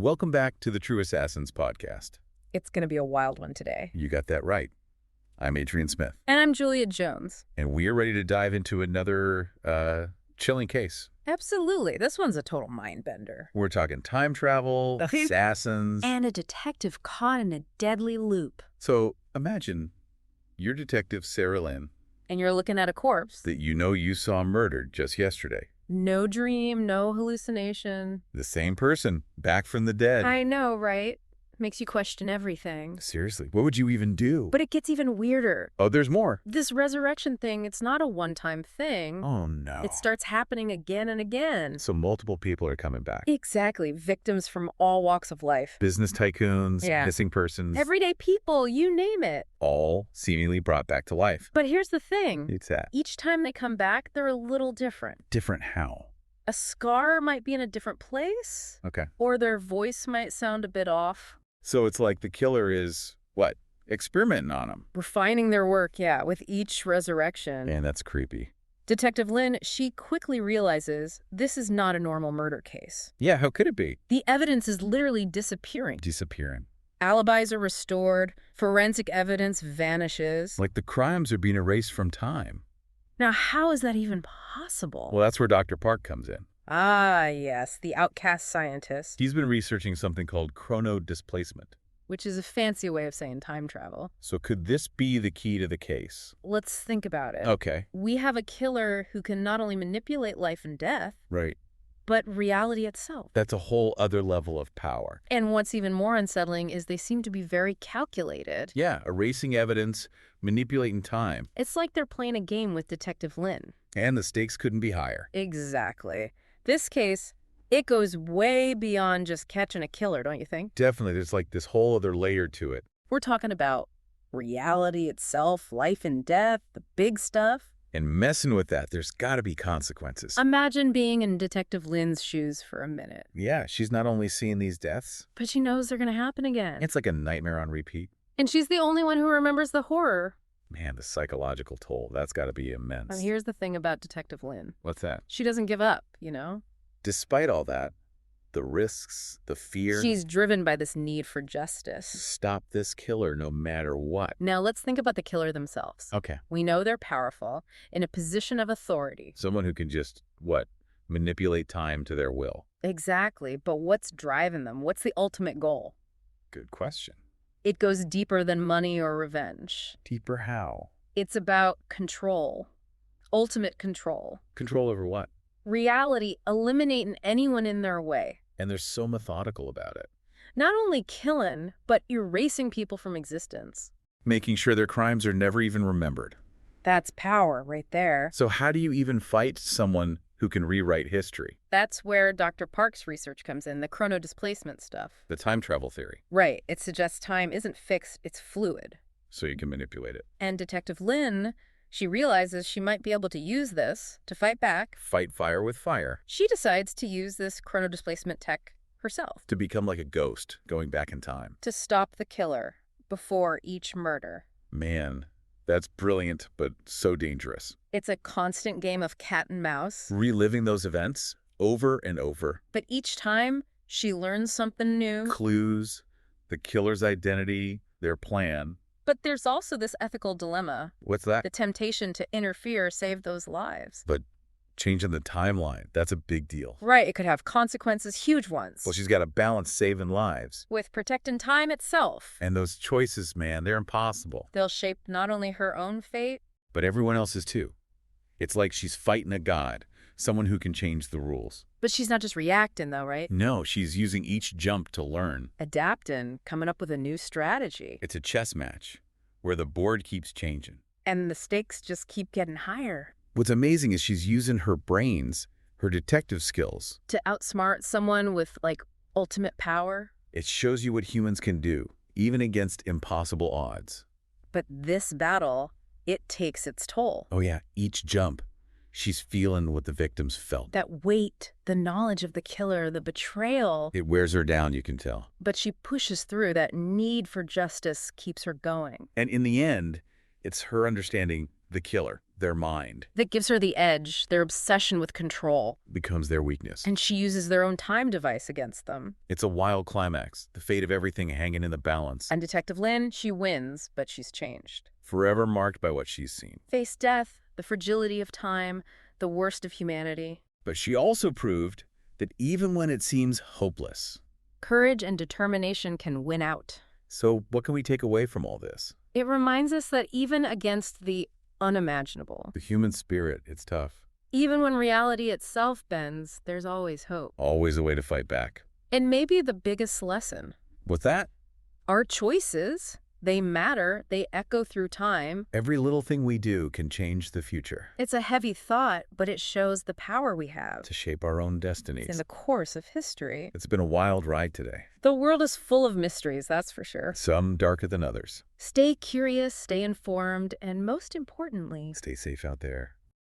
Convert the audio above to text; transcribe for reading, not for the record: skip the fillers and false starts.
Welcome back to the True Assassins podcast. It's going to be a wild one today. You got that right. I'm Adrian Smith. And I'm Julia Jones. And we are ready to dive into another chilling case. Absolutely. This one's a total mind-bender. We're talking time travel, assassins. And a detective caught in a deadly loop. So imagine you're Detective Sarah Lynn. And you're looking at a corpse. That you know you saw murdered just yesterday. No dream, no hallucination. The same person, back from the dead. I know, right? Makes you question everything. Seriously, what would you even do? But it gets even weirder. Oh, there's more. This resurrection thing, it's not a one-time thing. Oh, no. It starts happening again and again. So multiple people are coming back. Exactly. Victims from all walks of life. Business tycoons, Yeah. missing persons. Everyday people, you name it. All seemingly brought back to life. But here's the thing. It's that. Each time they come back, they're a little different. Different how? A scar might be in a different place. Okay. Or their voice might sound a bit off. So it's like the killer is, what, experimenting on them. Refining their work, yeah, with each resurrection. Man, that's creepy. Detective Lynn, she quickly realizes this is not a normal murder case. Yeah, how could it be? The evidence is literally disappearing. Disappearing. Alibis are restored. Forensic evidence vanishes. Like the crimes are being erased from time. Now, how is that even possible? Well, that's where Dr. Park comes in. Ah, yes, the outcast scientist. He's been researching something called chronodisplacement. Which is a fancy way of saying time travel. So could this be the key to the case? Let's think about it. Okay. We have a killer who can not only manipulate life and death, Right. but reality itself. That's a whole other level of power. And what's even more unsettling is they seem to be very calculated. Yeah, erasing evidence, manipulating time. It's like they're playing a game with Detective Lynn. And the stakes couldn't be higher. Exactly. This case, it goes way beyond just catching a killer, don't you think? Definitely, there's like this whole other layer to it. We're talking about reality itself, life and death, the big stuff. And messing with that, there's got to be consequences. Imagine being in Detective Lynn's shoes for a minute. Yeah, she's not only seeing these deaths, But she knows they're going to happen again. it's like a nightmare on repeat. And she's the only one who remembers the horror. Man, the psychological toll, that's got to be immense. And here's the thing about Detective Lynn. What's that? She doesn't give up, you know? Despite all that, the risks, the fear, She's driven by this need for justice. stop this killer no matter what. Now let's think about the killer themselves. Okay. We know they're powerful, in a position of authority. Someone who can just, what, manipulate time to their will. Exactly, but what's driving them? What's the ultimate goal? Good question. It goes deeper than money or revenge. Deeper how? It's about control. Ultimate control. Control over what? Reality, eliminating anyone in their way. And they're so methodical about it. Not only killing, but erasing people from existence. Making sure their crimes are never even remembered. That's power right there. So how do you even fight someone who can rewrite history? That's where Dr. Park's research comes in, the chronodisplacement stuff. The time travel theory. Right. It suggests time isn't fixed, it's fluid. So you can manipulate it. And Detective Lynn, she realizes she might be able to use this to fight back. Fight fire with fire. She decides to use this chronodisplacement tech herself To become like a ghost, going back in time. to stop the killer before each murder. Man, that's brilliant, but so dangerous. It's a constant game of cat and mouse, Reliving those events over and over. but each time she learns something new. Clues, the killer's identity, their plan. But there's also this ethical dilemma, What's that? the temptation to interfere, save those lives. But changing the timeline, that's a big deal. Right, it could have consequences, huge ones. Well, she's got to balance saving lives. With protecting time itself. And those choices, man, they're impossible. They'll shape not only her own fate, But everyone else's too. It's like she's fighting a god, someone who can change the rules. but she's not just reacting though, right? No, she's using each jump to learn. Adapting, coming up with a new strategy. It's a chess match where the board keeps changing. And the stakes just keep getting higher. What's amazing is she's using her brains, her detective skills. To outsmart someone with, like, ultimate power. It shows you what humans can do, even against impossible odds. But this battle, it takes its toll. Oh yeah, each jump, she's feeling what the victims felt. That weight, the knowledge of the killer, the betrayal. It wears her down, you can tell. But she pushes through. That need for justice keeps her going. And in the end, it's her understanding the killer, their mind, That gives her the edge, their obsession with control. becomes their weakness. And she uses their own time device against them. It's a wild climax, the fate of everything hanging in the balance, And Detective Lynn, she wins, but she's changed. forever marked by what she's seen. Face death, the fragility of time, the worst of humanity. But she also proved that even when it seems hopeless. Courage and determination can win out. So what can we take away from all this? It reminds us that even against the unimaginable, The human spirit, it's tough. even when reality itself bends, there's always hope. Always a way to fight back. And maybe the biggest lesson, What's that? our choices, they matter, they echo through time. Every little thing we do can change the future. It's a heavy thought, but it shows the power we have To shape our own destinies. in the course of history. It's been a wild ride today. The world is full of mysteries, that's for sure. Some darker than others. Stay curious, stay informed, and most importantly, Stay safe out there.